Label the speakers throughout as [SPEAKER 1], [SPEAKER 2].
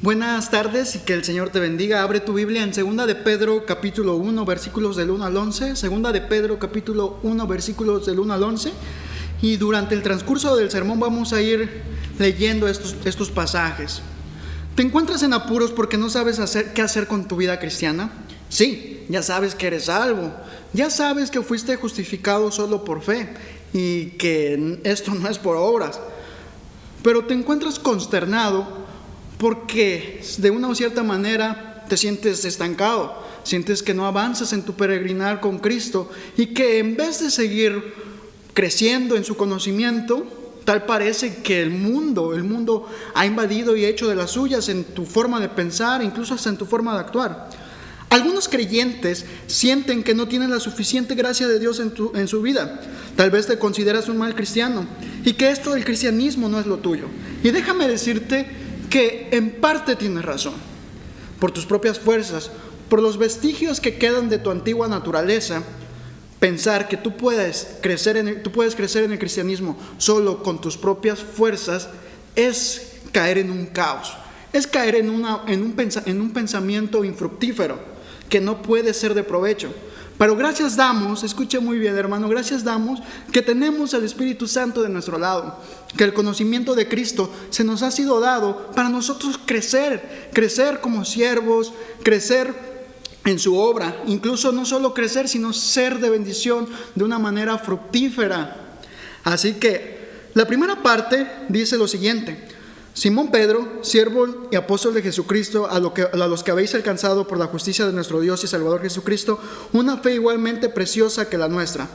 [SPEAKER 1] Buenas tardes y que el Señor te bendiga. Abre tu Biblia en 2 de Pedro capítulo 1 versículos del 1 al 11. 2 de Pedro capítulo 1 versículos del 1 al 11. Y durante el transcurso del sermón vamos a ir leyendo estos pasajes. ¿Te encuentras en apuros porque no sabes qué hacer con tu vida cristiana? Sí, ya sabes que eres salvo. Ya sabes que fuiste justificado solo por fe y que esto no es por obras. Pero te encuentras consternado porque de una o cierta manera te sientes estancado, sientes que no avanzas en tu peregrinar con Cristo y que en vez de seguir creciendo en su conocimiento, tal parece que el mundo ha invadido y hecho de las suyas en tu forma de pensar, incluso hasta en tu forma de actuar. Algunos creyentes sienten que no tienen la suficiente gracia de Dios en su vida. Tal vez te consideras un mal cristiano y que esto del cristianismo no es lo tuyo. Y déjame decirte que en parte tienes razón. Por tus propias fuerzas, por los vestigios que quedan de tu antigua naturaleza, pensar que tú puedes crecer en el cristianismo solo con tus propias fuerzas es caer en un caos. Es caer en un pensamiento infructífero que no puede ser de provecho. Pero gracias damos, escuche muy bien hermano, gracias damos que tenemos el Espíritu Santo de nuestro lado, que el conocimiento de Cristo se nos ha sido dado para nosotros crecer como siervos, crecer en su obra, incluso no solo crecer, sino ser de bendición de una manera fructífera. Así que la primera parte dice lo siguiente: Simón Pedro, siervo y apóstol de Jesucristo, a los que habéis alcanzado por la justicia de nuestro Dios y Salvador Jesucristo, una fe igualmente preciosa que la nuestra.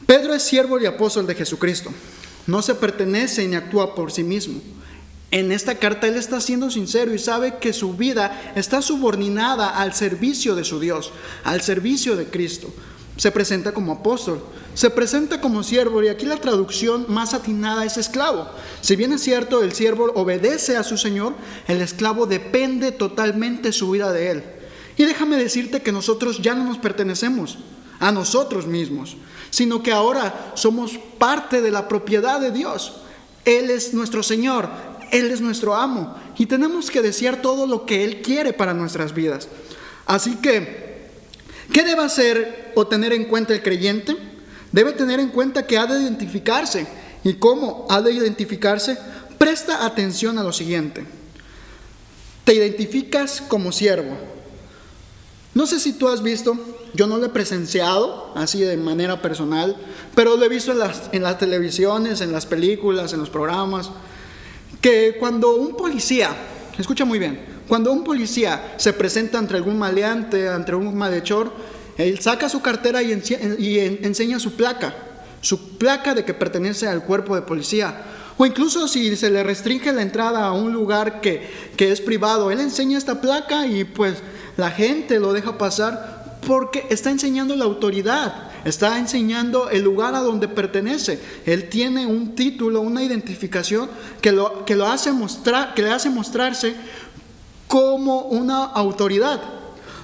[SPEAKER 1] Pedro es siervo y apóstol de Jesucristo. No se pertenece ni actúa por sí mismo. En esta carta él está siendo sincero y sabe que su vida está subordinada al servicio de su Dios, al servicio de Cristo. Se presenta como apóstol, se presenta como siervo, y aquí la traducción más atinada es esclavo. Si bien es cierto, el siervo obedece a su Señor, el esclavo depende totalmente su vida de él. Y déjame decirte que nosotros ya no nos pertenecemos a nosotros mismos, sino que ahora somos parte de la propiedad de Dios. Él es nuestro Señor, Él es nuestro amo, y tenemos que desear todo lo que Él quiere para nuestras vidas. Así que, ¿qué debe hacer o tener en cuenta el creyente? Debe tener en cuenta que ha de identificarse. ¿Y cómo ha de identificarse? Presta atención a lo siguiente. Te identificas como siervo. No sé si tú has visto, yo no lo he presenciado así de manera personal, pero lo he visto en las televisiones, en las películas, en los programas, que cuando un policía, escucha muy bien, cuando un policía se presenta ante algún maleante, ante un malhechor, él saca su cartera y enseña su placa de que pertenece al cuerpo de policía. O incluso si se le restringe la entrada a un lugar que es privado, él enseña esta placa y pues la gente lo deja pasar porque está enseñando la autoridad, está enseñando el lugar a donde pertenece. Él tiene un título, una identificación que le hace mostrarse como una autoridad.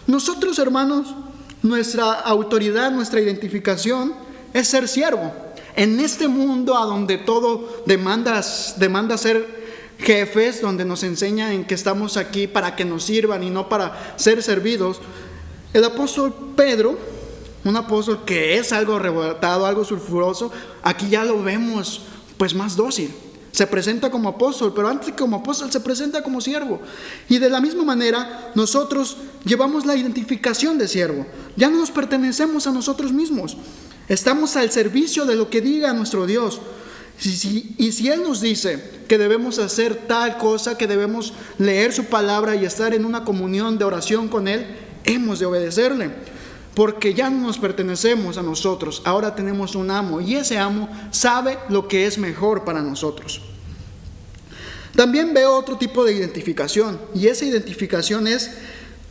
[SPEAKER 1] Nosotros, hermanos, nuestra autoridad, nuestra identificación es ser siervo. En este mundo a donde todo demanda ser jefes, donde nos enseñan que estamos aquí para que nos sirvan y no para ser servidos, el apóstol Pedro, un apóstol que es algo arrebatado, algo sulfuroso, aquí ya lo vemos pues más dócil. Se presenta como apóstol, pero antes que como apóstol se presenta como siervo. Y de la misma manera, nosotros llevamos la identificación de siervo. Ya no nos pertenecemos a nosotros mismos. Estamos al servicio de lo que diga nuestro Dios. Y si Él nos dice que debemos hacer tal cosa, que debemos leer su palabra y estar en una comunión de oración con Él, hemos de obedecerle. Porque ya no nos pertenecemos a nosotros, ahora tenemos un amo y ese amo sabe lo que es mejor para nosotros. También veo otro tipo de identificación, y esa identificación es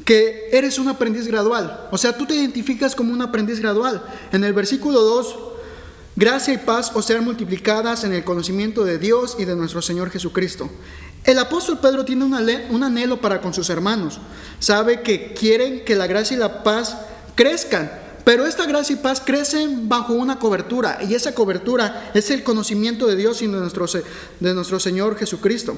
[SPEAKER 1] que eres un aprendiz gradual. O sea, tú te identificas como un aprendiz gradual. En el versículo 2, gracia y paz os sean multiplicadas en el conocimiento de Dios y de nuestro Señor Jesucristo. El apóstol Pedro tiene un anhelo para con sus hermanos. Sabe que quieren que la gracia y la paz crezcan, pero esta gracia y paz crecen bajo una cobertura, y esa cobertura es el conocimiento de Dios y de nuestro Señor Jesucristo.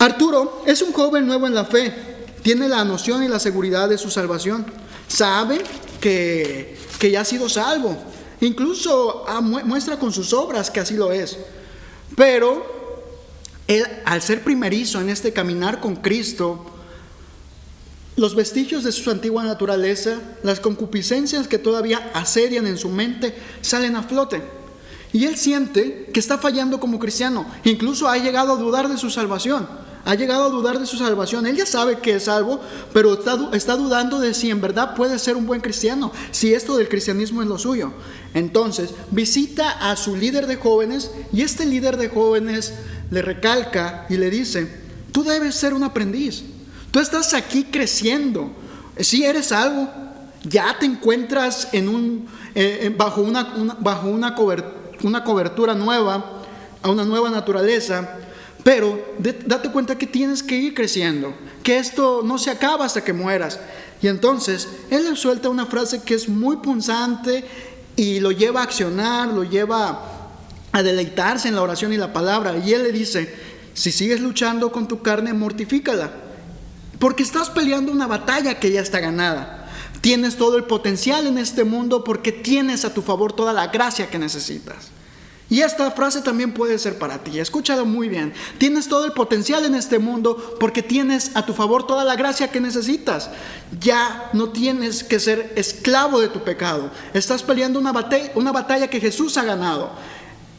[SPEAKER 1] Arturo es un joven nuevo en la fe, tiene la noción y la seguridad de su salvación, sabe que ya ha sido salvo, incluso muestra con sus obras que así lo es, pero él, al ser primerizo en este caminar con Cristo, los vestigios de su antigua naturaleza, las concupiscencias que todavía asedian en su mente, salen a flote. Y él siente que está fallando como cristiano. Incluso ha llegado a dudar de su salvación. Él ya sabe que es salvo, pero está dudando de si en verdad puede ser un buen cristiano, si esto del cristianismo es lo suyo. Entonces visita a su líder de jóvenes, y este líder de jóvenes le recalca y le dice: tú debes ser un aprendiz. Tú estás aquí creciendo. Si eres salvo, ya te encuentras bajo una cobertura nueva, a una nueva naturaleza, pero date cuenta que tienes que ir creciendo, que esto no se acaba hasta que mueras. Y entonces él le suelta una frase que es muy punzante y lo lleva a accionar, lo lleva a deleitarse en la oración y la palabra. Y él le dice: si sigues luchando con tu carne, mortifícala, porque estás peleando una batalla que ya está ganada. Tienes todo el potencial en este mundo porque tienes a tu favor toda la gracia que necesitas. Y esta frase también puede ser para ti. Escúchalo muy bien. Tienes todo el potencial en este mundo porque tienes a tu favor toda la gracia que necesitas. Ya no tienes que ser esclavo de tu pecado. Estás peleando una batalla que Jesús ha ganado.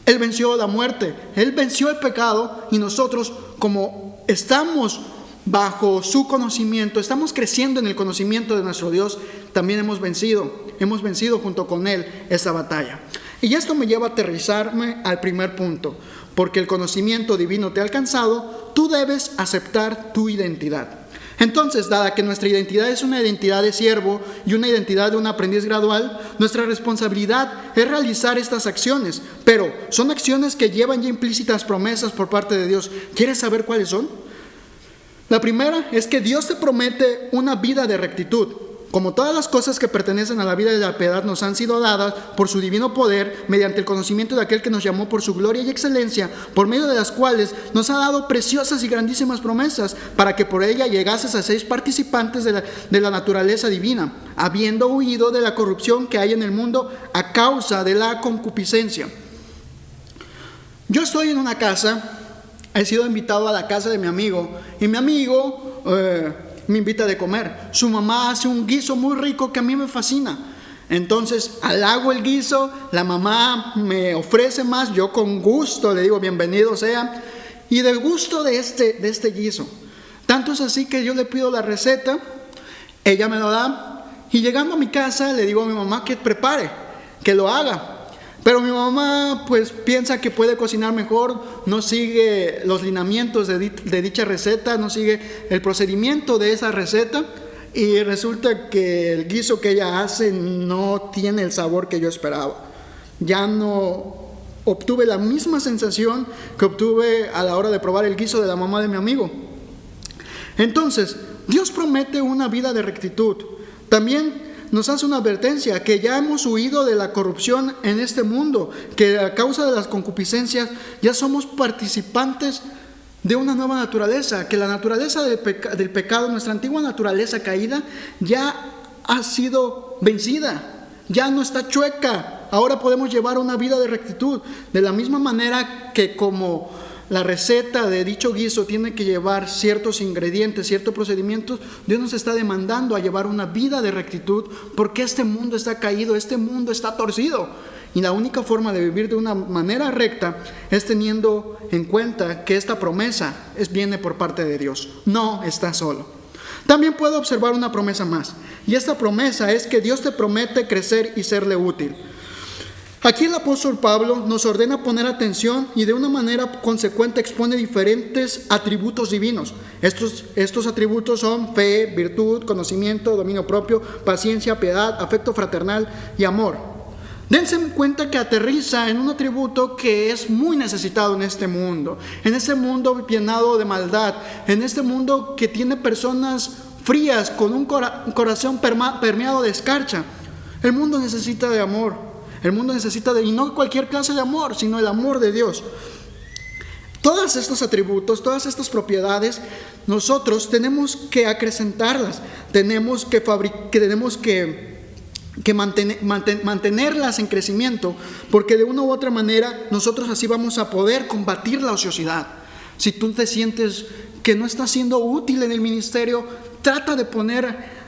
[SPEAKER 1] Él venció la muerte, Él venció el pecado, y nosotros, como estamos bajo su conocimiento, estamos creciendo en el conocimiento de nuestro Dios, también hemos vencido junto con Él esta batalla. Y esto me lleva a aterrizarme al primer punto: porque el conocimiento divino te ha alcanzado, tú debes aceptar tu identidad. Entonces, dada que nuestra identidad es una identidad de siervo y una identidad de un aprendiz gradual, nuestra responsabilidad es realizar estas acciones, pero son acciones que llevan ya implícitas promesas por parte de Dios. ¿Quieres saber cuáles son? La primera es que Dios te promete una vida de rectitud. Como todas las cosas que pertenecen a la vida de la piedad nos han sido dadas por su divino poder, mediante el conocimiento de aquel que nos llamó por su gloria y excelencia, por medio de las cuales nos ha dado preciosas y grandísimas promesas, para que por ella llegases a ser participantes de la naturaleza divina, habiendo huido de la corrupción que hay en el mundo a causa de la concupiscencia. Yo estoy en una casa. He sido invitado a la casa de mi amigo, y mi amigo me invita de comer. Su mamá hace un guiso muy rico que a mí me fascina. Entonces hago el guiso, la mamá me ofrece más, yo con gusto le digo bienvenido sea, y del gusto de este guiso. Tanto es así que yo le pido la receta, ella me lo da, y llegando a mi casa le digo a mi mamá que prepare, que lo haga. Pero mi mamá pues piensa que puede cocinar mejor, no sigue los lineamientos de dicha receta, no sigue el procedimiento de esa receta, y resulta que el guiso que ella hace no tiene el sabor que yo esperaba. Ya no obtuve la misma sensación que obtuve a la hora de probar el guiso de la mamá de mi amigo. Entonces, Dios promete una vida de rectitud. También nos hace una advertencia que ya hemos huido de la corrupción en este mundo, que a causa de las concupiscencias ya somos participantes de una nueva naturaleza, que la naturaleza del pecado, nuestra antigua naturaleza caída, ya ha sido vencida, ya no está chueca. Ahora podemos llevar una vida de rectitud, de la misma manera que como la receta de dicho guiso tiene que llevar ciertos ingredientes, ciertos procedimientos. Dios nos está demandando a llevar una vida de rectitud, porque este mundo está caído, este mundo está torcido, y la única forma de vivir de una manera recta es teniendo en cuenta que esta promesa viene por parte de Dios, no está solo. También puedo observar una promesa más, y esta promesa es que Dios te promete crecer y serle útil. Aquí el apóstol Pablo nos ordena poner atención, y de una manera consecuente expone diferentes atributos divinos. Estos atributos son fe, virtud, conocimiento, dominio propio, paciencia, piedad, afecto fraternal y amor. Dense en cuenta que aterriza en un atributo que es muy necesitado en este mundo llenado de maldad, en este mundo que tiene personas frías con un corazón permeado de escarcha. El mundo necesita de amor. El mundo necesita y no cualquier clase de amor, sino el amor de Dios. Todos estos atributos, todas estas propiedades, nosotros tenemos que acrecentarlas, tenemos que mantenerlas en crecimiento, porque de una u otra manera nosotros así vamos a poder combatir la ociosidad. Si tú te sientes que no estás siendo útil en el ministerio, trata de poner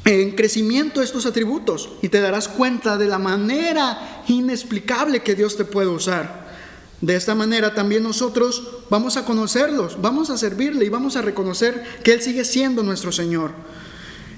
[SPEAKER 1] en crecimiento estos atributos y te darás cuenta de la manera inexplicable que Dios te puede usar. De esta manera también nosotros vamos a conocerlos, vamos a servirle y vamos a reconocer que Él sigue siendo nuestro Señor.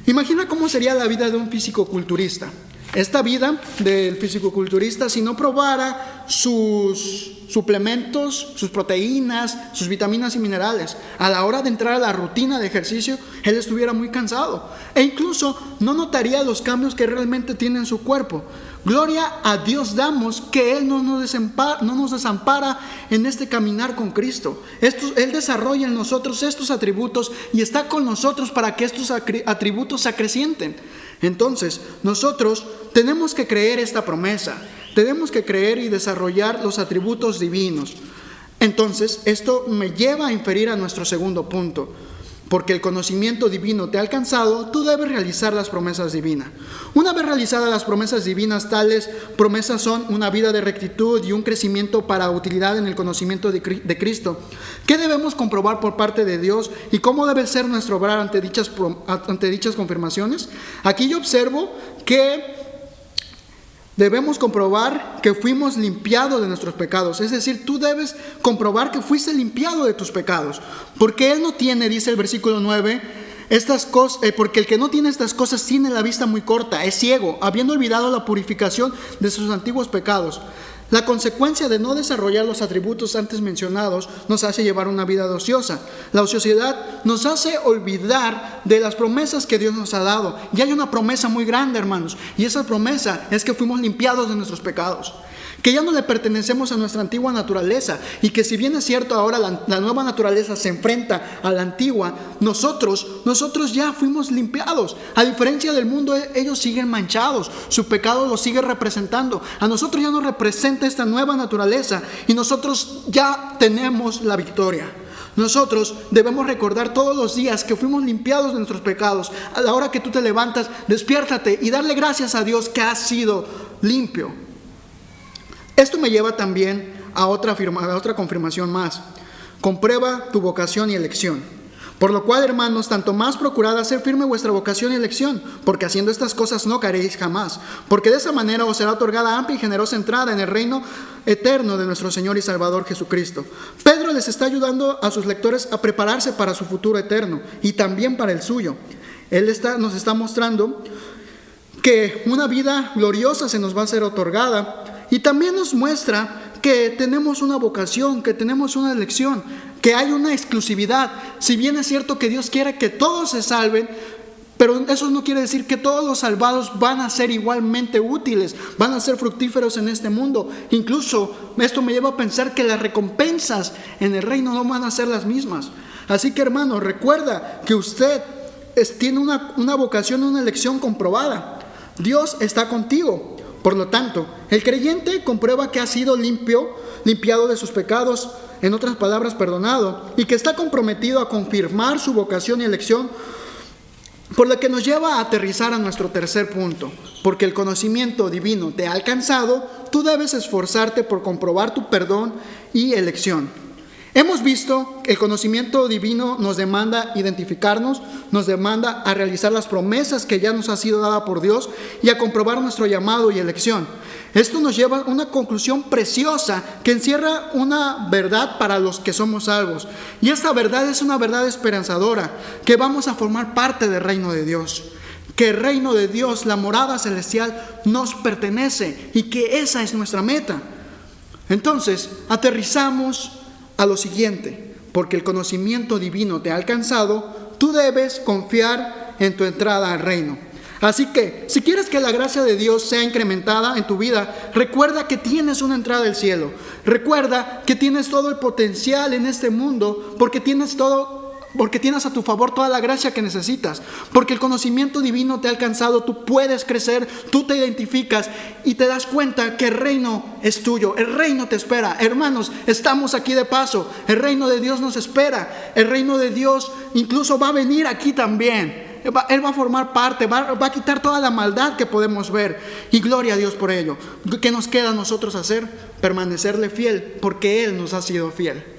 [SPEAKER 1] Imagina cómo sería la vida de un fisicoculturista. Esta vida del fisicoculturista, si no probara sus suplementos, sus proteínas, sus vitaminas y minerales, a la hora de entrar a la rutina de ejercicio, él estuviera muy cansado e incluso no notaría los cambios que realmente tiene en su cuerpo. Gloria a Dios damos que Él no nos desampara en este caminar con Cristo. Él desarrolla en nosotros estos atributos y está con nosotros para que estos atributos se acrecienten. Entonces, nosotros tenemos que creer esta promesa. Tenemos que creer y desarrollar los atributos divinos. Entonces, esto me lleva a inferir a nuestro segundo punto. Porque el conocimiento divino te ha alcanzado, tú debes realizar las promesas divinas. Una vez realizadas las promesas divinas, tales promesas son una vida de rectitud y un crecimiento para utilidad en el conocimiento de Cristo. ¿Qué debemos comprobar por parte de Dios y cómo debe ser nuestro obrar ante dichas confirmaciones? Aquí yo observo que debemos comprobar que fuimos limpiados de nuestros pecados. Es decir, tú debes comprobar que fuiste limpiado de tus pecados. Porque Él no tiene, dice el versículo 9, estas cosas, porque el que no tiene estas cosas tiene la vista muy corta, es ciego, habiendo olvidado la purificación de sus antiguos pecados. La consecuencia de no desarrollar los atributos antes mencionados nos hace llevar una vida ociosa. La ociosidad nos hace olvidar de las promesas que Dios nos ha dado. Y hay una promesa muy grande, hermanos, y esa promesa es que fuimos limpiados de nuestros pecados, que ya no le pertenecemos a nuestra antigua naturaleza, y que si bien es cierto ahora la nueva naturaleza se enfrenta a la antigua, nosotros ya fuimos limpiados. A diferencia del mundo, ellos siguen manchados, su pecado los sigue representando. A nosotros ya nos representa esta nueva naturaleza y nosotros ya tenemos la victoria. Nosotros debemos recordar todos los días que fuimos limpiados de nuestros pecados. A la hora que tú te levantas, despiértate y darle gracias a Dios que has sido limpio. Esto me lleva también a otra confirmación más. Comprueba tu vocación y elección. Por lo cual, hermanos, tanto más procurad hacer firme vuestra vocación y elección, porque haciendo estas cosas no caeréis jamás. Porque de esa manera os será otorgada amplia y generosa entrada en el reino eterno de nuestro Señor y Salvador Jesucristo. Pedro les está ayudando a sus lectores a prepararse para su futuro eterno y también para el suyo. Él nos está mostrando que una vida gloriosa se nos va a ser otorgada. Y también nos muestra que tenemos una vocación, que tenemos una elección, que hay una exclusividad. Si bien es cierto que Dios quiere que todos se salven, pero eso no quiere decir que todos los salvados van a ser igualmente útiles, van a ser fructíferos en este mundo. Incluso esto me lleva a pensar que las recompensas en el reino no van a ser las mismas. Así que, hermano, recuerda que usted tiene una vocación, una elección comprobada. Dios está contigo. Por lo tanto, el creyente comprueba que ha sido limpiado de sus pecados, en otras palabras, perdonado, y que está comprometido a confirmar su vocación y elección, por lo que nos lleva a aterrizar a nuestro tercer punto. Porque el conocimiento divino te ha alcanzado, tú debes esforzarte por comprobar tu perdón y elección. Hemos visto que el conocimiento divino nos demanda identificarnos, nos demanda a realizar las promesas que ya nos han sido dadas por Dios y a comprobar nuestro llamado y elección. Esto nos lleva a una conclusión preciosa que encierra una verdad para los que somos salvos. Y esta verdad es una verdad esperanzadora, que vamos a formar parte del reino de Dios. Que el reino de Dios, la morada celestial, nos pertenece y que esa es nuestra meta. Entonces, aterrizamos a lo siguiente: porque el conocimiento divino te ha alcanzado, tú debes confiar en tu entrada al reino. Así que, si quieres que la gracia de Dios sea incrementada en tu vida, recuerda que tienes una entrada al cielo. Recuerda que tienes todo el potencial en este mundo, porque tienes todo porque tienes a tu favor toda la gracia que necesitas, porque el conocimiento divino te ha alcanzado, tú puedes crecer, tú te identificas y te das cuenta que el reino es tuyo, el reino te espera. Hermanos, estamos aquí de paso, el reino de Dios nos espera, el reino de Dios incluso va a venir aquí también. Él va a formar parte, va a quitar toda la maldad que podemos ver. Y gloria a Dios por ello. ¿Qué nos queda a nosotros hacer? Permanecerle fiel, porque Él nos ha sido fiel.